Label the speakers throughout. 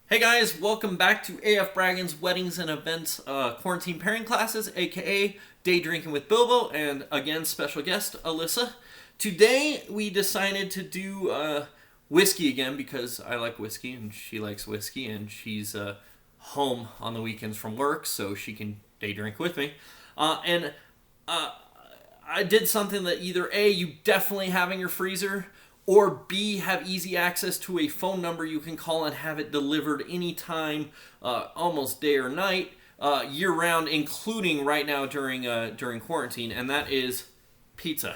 Speaker 1: Hey guys, welcome back to AF Weddings and Events Quarantine Pairing Classes, aka Day Drinking with Bilbo, and again, special guest, Alyssa. Today, we decided to do whiskey again because I like whiskey and she likes whiskey, and she's home on the weekends from work, so she can day drink with me. And I did something that either A, you definitely have in your freezer, or B, have easy access to a phone number you can call and have it delivered anytime, almost day or night, year round, including right now during quarantine, and that is pizza.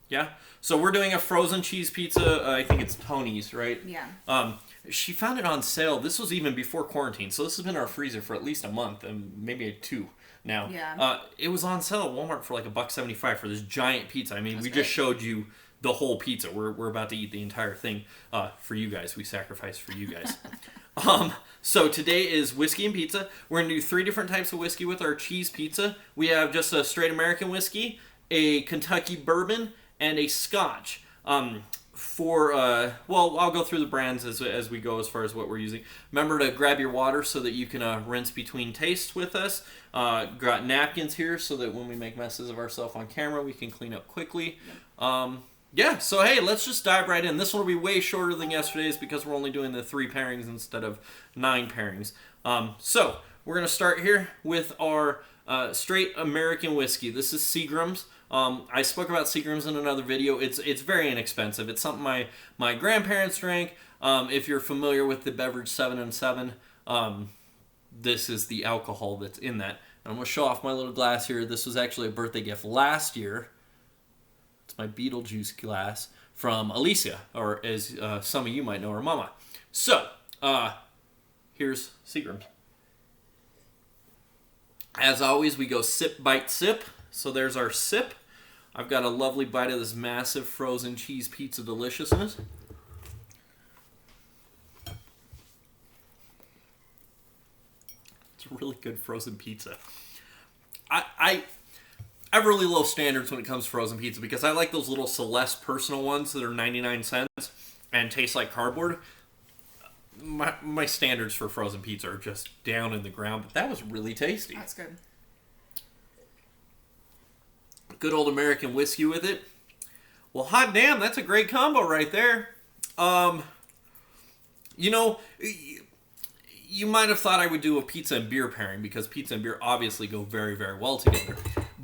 Speaker 1: Yeah? So we're doing a frozen cheese pizza. I think it's Tony's, right?
Speaker 2: Yeah.
Speaker 1: She found it on sale. This was even before quarantine, so this has been in our freezer for at least a month, and maybe two now.
Speaker 2: Yeah.
Speaker 1: It was on sale at Walmart for like $1.75 for this giant pizza. I mean, we just showed you the whole pizza. We're about to eat the entire thing for you guys. We sacrificed for you guys. So today is whiskey and pizza. We're going to do 3 different types of whiskey with our cheese pizza. We have just a straight American whiskey, a Kentucky bourbon, and a Scotch. I'll go through the brands as we go as far as what we're using. Remember to grab your water so that you can rinse between tastes with us. Got napkins here so that when we make messes of ourselves on camera, we can clean up quickly. Yeah, so hey, let's just dive right in. This one will be way shorter than yesterday's because we're only doing the 3 pairings instead of 9 pairings. So we're going to start here with our straight American whiskey. This is Seagram's. I spoke about Seagram's in another video. It's very inexpensive. It's something my grandparents drank. If you're familiar with the beverage 7 and 7, this is the alcohol that's in that. And I'm going to show off my little glass here. This was actually a birthday gift last year. It's my Beetlejuice glass from Alyssa, or as some of you might know her mama. So, here's Seagram's. As always, we go sip, bite, sip. So there's our sip. I've got a lovely bite of this massive frozen cheese pizza deliciousness. It's a really good frozen pizza. I have really low standards when it comes to frozen pizza because I like those little Celeste personal ones that are 99 cents and taste like cardboard. My standards for frozen pizza are just down in the ground, but that was really tasty.
Speaker 2: That's good.
Speaker 1: Good old American whiskey with it. Well, hot damn, that's a great combo right there. You might have thought I would do a pizza and beer pairing because pizza and beer obviously go very, very well together.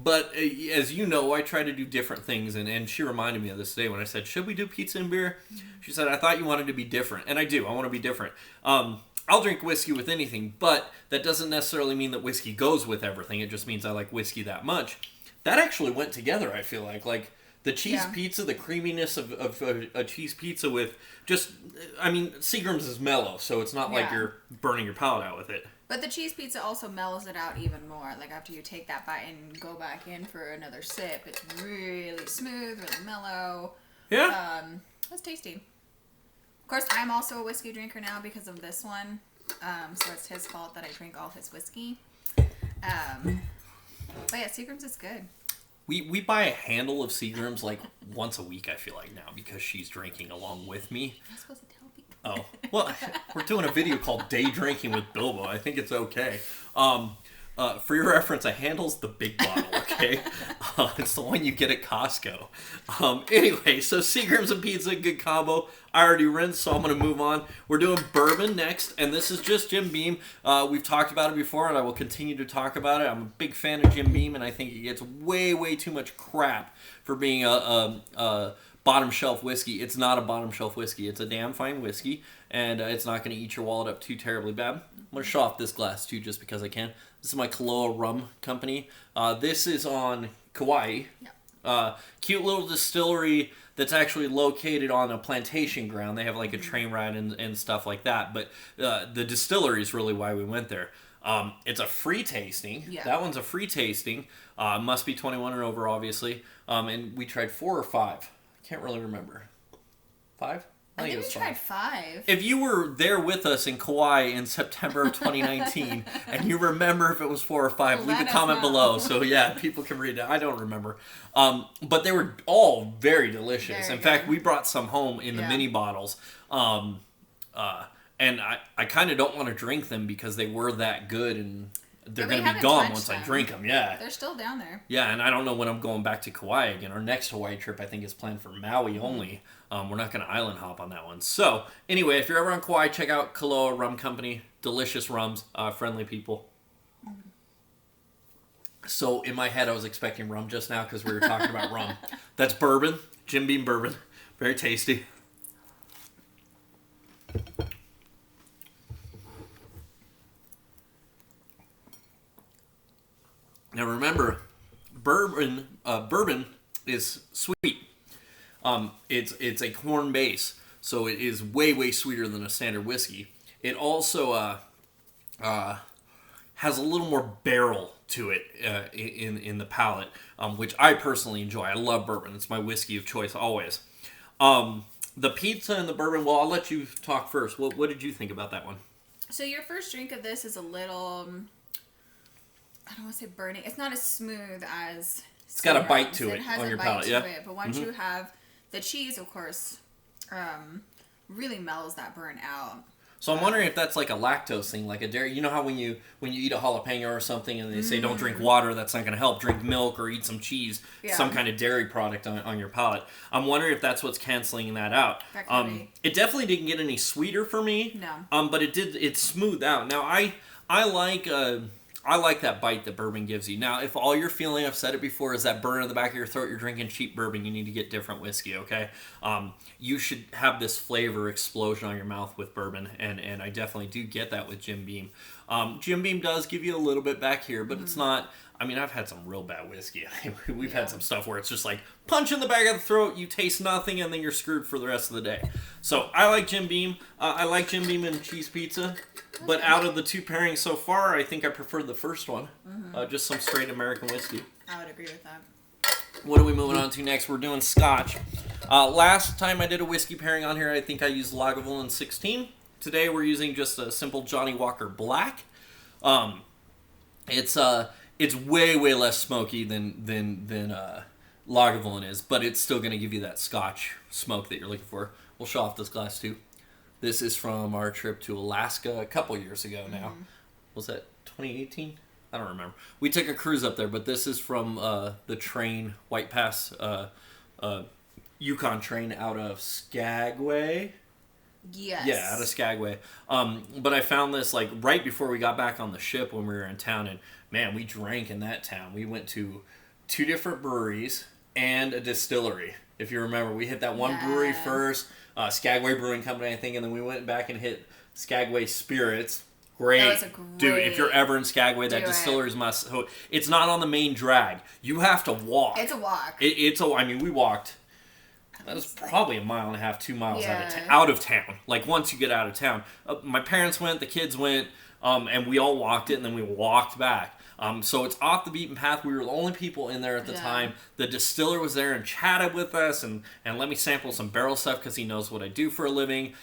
Speaker 1: But as you know, I try to do different things, and she reminded me of this today when I said, should we do pizza and beer? She said, I thought you wanted to be different. And I do. I want to be different. I'll drink whiskey with anything, but that doesn't necessarily mean that whiskey goes with everything. It just means I like whiskey that much. That actually went together, I feel like. Like, the cheese pizza, the creaminess of a cheese pizza with just... I mean, Seagram's is mellow, so it's not like you're burning your palate out with it.
Speaker 2: But the cheese pizza also mellows it out even more. Like, after you take that bite and go back in for another sip, it's really smooth, really mellow.
Speaker 1: Yeah.
Speaker 2: It's tasty. Of course, I'm also a whiskey drinker now because of this one. So it's his fault that I drink all his whiskey. But yeah, Seagram's is good.
Speaker 1: We buy a handle of Seagram's like once a week, I feel like now, because she's drinking along with me.
Speaker 2: I'm supposed to tell people.
Speaker 1: Oh, well, we're doing a video called Day Drinking with Bilbo. I think it's okay. For your reference, a handle's the big bottle, okay? It's the one you get at Costco. Anyway, so Seagram's and pizza, good combo. I already rinsed, so I'm going to move on. We're doing bourbon next, and this is just Jim Beam. We've talked about it before, and I will continue to talk about it. I'm a big fan of Jim Beam, and I think he gets way, way too much crap for being a bottom shelf whiskey. It's not a bottom shelf whiskey. It's a damn fine whiskey, and it's not going to eat your wallet up too terribly bad. I'm going to show off this glass, too, just because I can. This is my Kaloa Rum Company. This is on Kauai.
Speaker 2: Yep.
Speaker 1: Cute little distillery that's actually located on a plantation ground. They have like a train ride and stuff like that. But the distillery is really why we went there. It's a free tasting.
Speaker 2: Yeah.
Speaker 1: That one's a free tasting. Must be 21 or over, obviously. And we tried 4 or 5. I can't really remember. 5?
Speaker 2: I think we tried 5.
Speaker 1: If you were there with us in Kauai in September of 2019 and you remember if it was 4 or 5, leave a comment below so people can read it. I don't remember. But they were all very delicious.
Speaker 2: Very
Speaker 1: in fact,
Speaker 2: good.
Speaker 1: we brought some home in the mini bottles. and I kind of don't want to drink them because they were that good, and they're going to be gone once I drink them. Yeah.
Speaker 2: They're still down there.
Speaker 1: Yeah, and I don't know when I'm going back to Kauai again. Our next Hawaii trip, I think, is planned for Maui only. We're not going to island hop on that one. So, anyway, if you're ever on Kauai, check out Kaloa Rum Company. Delicious rums, friendly people. So, in my head, I was expecting rum just now because we were talking about rum. That's bourbon, Jim Beam bourbon. Very tasty. Now remember, bourbon is sweet. It's a corn base, so it is way sweeter than a standard whiskey. It also has a little more barrel to it in the palate, which I personally enjoy. I love bourbon; it's my whiskey of choice always. The pizza and the bourbon. Well, I'll let you talk first. What did you think about that one?
Speaker 2: So your first drink of this is a little, I don't want to say burning. It's not as smooth as.
Speaker 1: It's got a bite to it on your palate, yeah.
Speaker 2: But once you have the cheese, of course, really mellows that burn out.
Speaker 1: So I'm wondering if that's like a lactose thing, like a dairy. You know how when you eat a jalapeno or something, and they say don't drink water, that's not going to help. Drink milk or eat some cheese, some kind of dairy product on your palate. I'm wondering if that's what's canceling that out.
Speaker 2: That could be.
Speaker 1: It definitely didn't get any sweeter for me.
Speaker 2: No.
Speaker 1: But it smoothed out. Now I like that bite that bourbon gives you. Now, if all you're feeling, I've said it before, is that burn in the back of your throat, you're drinking cheap bourbon, you need to get different whiskey, okay? You should have this flavor explosion on your mouth with bourbon, and I definitely do get that with Jim Beam. Jim Beam does give you a little bit back here, but it's not... I mean, I've had some real bad whiskey. We've had some stuff where it's just like punch in the back of the throat, you taste nothing, and then you're screwed for the rest of the day. So I like Jim Beam. I like Jim Beam and cheese pizza. But out of the two pairings so far, I think I prefer the first one. Just some straight American whiskey.
Speaker 2: I would agree with that.
Speaker 1: What are we moving on to next? We're doing Scotch. Last time I did a whiskey pairing on here, I think I used Lagavulin 16. Today we're using just a simple Johnny Walker Black. It's way less smoky than Lagavulin is, but it's still going to give you that Scotch smoke that you're looking for. We'll show off this glass too. This is from our trip to Alaska a couple years ago now. Was that 2018? I don't remember. We took a cruise up there, but this is from the train, White Pass, Yukon train out of Skagway.
Speaker 2: Yes.
Speaker 1: Yeah, out of Skagway. But I found this like right before we got back on the ship when we were in town, and man, we drank in that town. We went to 2 different breweries and a distillery. If you remember, we hit that one brewery first, Skagway Brewing Company, I think, and then we went back and hit Skagway Spirits. Great.
Speaker 2: That was a great...
Speaker 1: Dude, if you're ever in Skagway, that distillery is must... It's not on the main drag. You have to walk.
Speaker 2: It's a walk.
Speaker 1: I mean, we walked... That was probably 1.5 miles, 2 miles out of town. Like, once you get out of town. My parents went, the kids went, and we all walked it, and then we walked back. So it's off the beaten path. We were the only people in there at the time. The distiller was there and chatted with us and let me sample some barrel stuff because he knows what I do for a living.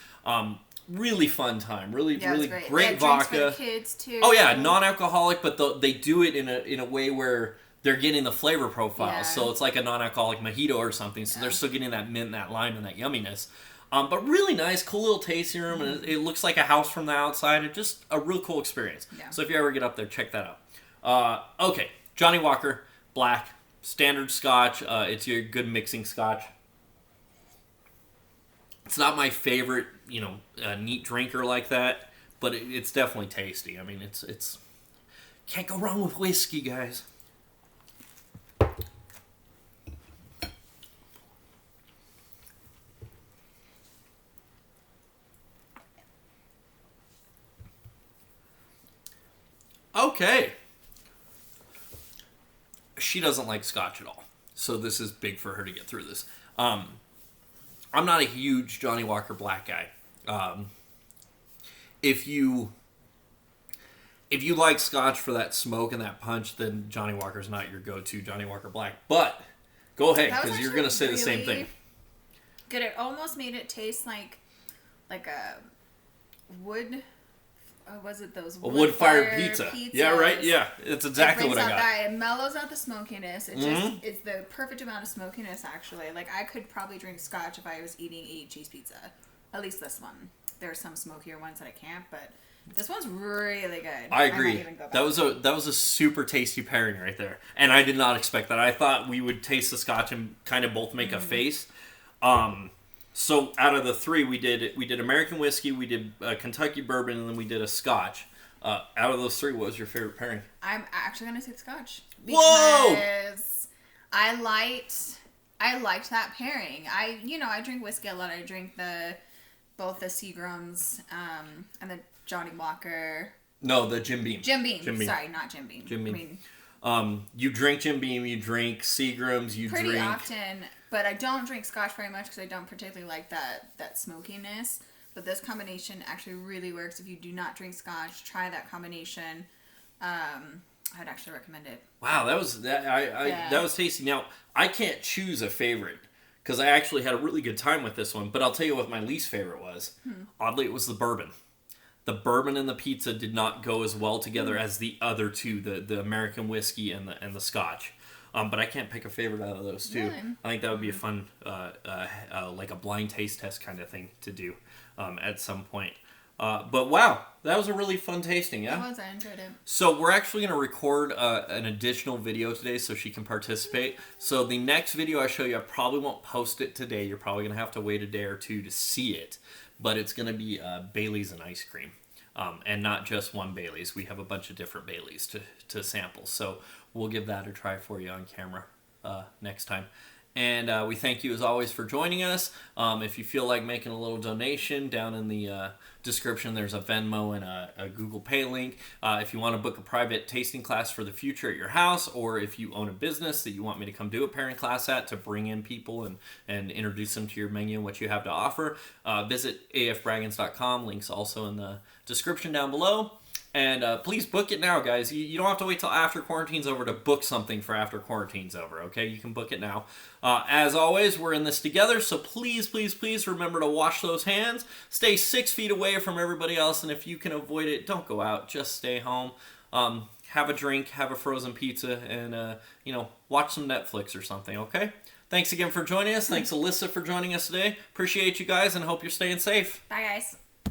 Speaker 1: Really fun time. Really great vodka.
Speaker 2: For the kids too.
Speaker 1: Oh yeah, non-alcoholic, but they do it in a way where they're getting the flavor profile. Yeah. So it's like a non-alcoholic mojito or something. So they're still getting that mint, that lime, and that yumminess. But really nice, cool little tasting room, and it looks like a house from the outside. It's just a real cool experience. Yeah. So if you ever get up there, check that out. Okay, Johnny Walker, Black, standard Scotch. It's your good mixing Scotch. It's not my favorite, neat drinker like that, but it's definitely tasty. I mean, it's can't go wrong with whiskey, guys. Okay. She doesn't like Scotch at all, so this is big for her to get through this. I'm not a huge Johnny Walker Black guy. If you like Scotch for that smoke and that punch, then Johnny Walker's not your go-to Johnny Walker Black. But go ahead, because you're going to say the same thing.
Speaker 2: Good. It almost made it taste like a wood... was it those
Speaker 1: wood-fired pizza? Yeah, right. Yeah, it's exactly what I got.
Speaker 2: It mellows out the smokiness. It's the perfect amount of smokiness. Actually, like I could probably drink Scotch if I was eating a cheese pizza. At least this one. there's some smokier ones that I can't, but this one's really good.
Speaker 1: I agree.
Speaker 2: might even go back.
Speaker 1: That was a super tasty pairing right there, and I did not expect that. I thought we would taste the scotch and kind of both make a face. So out of the three, we did American whiskey, we did Kentucky bourbon, and then we did a scotch. Out of those three, what was your favorite pairing?
Speaker 2: I'm actually gonna say the scotch.
Speaker 1: Whoa!
Speaker 2: Because I liked that pairing. I drink whiskey a lot. I drink both the Seagrams and the Johnny Walker.
Speaker 1: No, the Jim Beam.
Speaker 2: Jim Beam. Sorry, not Jim Beam.
Speaker 1: Jim Beam.
Speaker 2: I mean,
Speaker 1: you drink Jim Beam, you drink Seagrams,
Speaker 2: pretty often, but I don't drink scotch very much because I don't particularly like that smokiness. But this combination actually really works. If you do not drink scotch, try that combination. I'd actually recommend it.
Speaker 1: Wow, that was tasty. Now, I can't choose a favorite because I actually had a really good time with this one. But I'll tell you what my least favorite was. Oddly, it was the bourbon. The bourbon and the pizza did not go as well together as the other two, the American whiskey and the scotch. But I can't pick a favorite out of those two. Really? I think that would be a fun, like a blind taste test kind of thing to do at some point. But wow, that was a really fun tasting, yeah?
Speaker 2: It was, I enjoyed it.
Speaker 1: So we're actually going to record an additional video today so she can participate. So the next video I show you, I probably won't post it today. You're probably going to have to wait a day or two to see it. But it's going to be Bailey's and ice cream. And not just one Bailey's. We have a bunch of different Bailey's to sample. So we'll give that a try for you on camera next time. And we thank you as always for joining us. If you feel like making a little donation, down in the description there's a Venmo and a Google Pay link. If you want to book a private tasting class for the future at your house, or if you own a business that you want me to come do a pairing class at to bring in people and introduce them to your menu and what you have to offer, visit afbragginsweddings.com. Links also in the description down below. And please book it now, guys. You don't have to wait till after quarantine's over to book something for after quarantine's over, okay? You can book it now. As always, we're in this together, so please, please, please remember to wash those hands. Stay 6 feet away from everybody else, and if you can avoid it, don't go out. Just stay home. Have a drink, have a frozen pizza, and, watch some Netflix or something, okay? Thanks again for joining us. Thanks, Alyssa, for joining us today. Appreciate you guys, and hope you're staying safe.
Speaker 2: Bye, guys.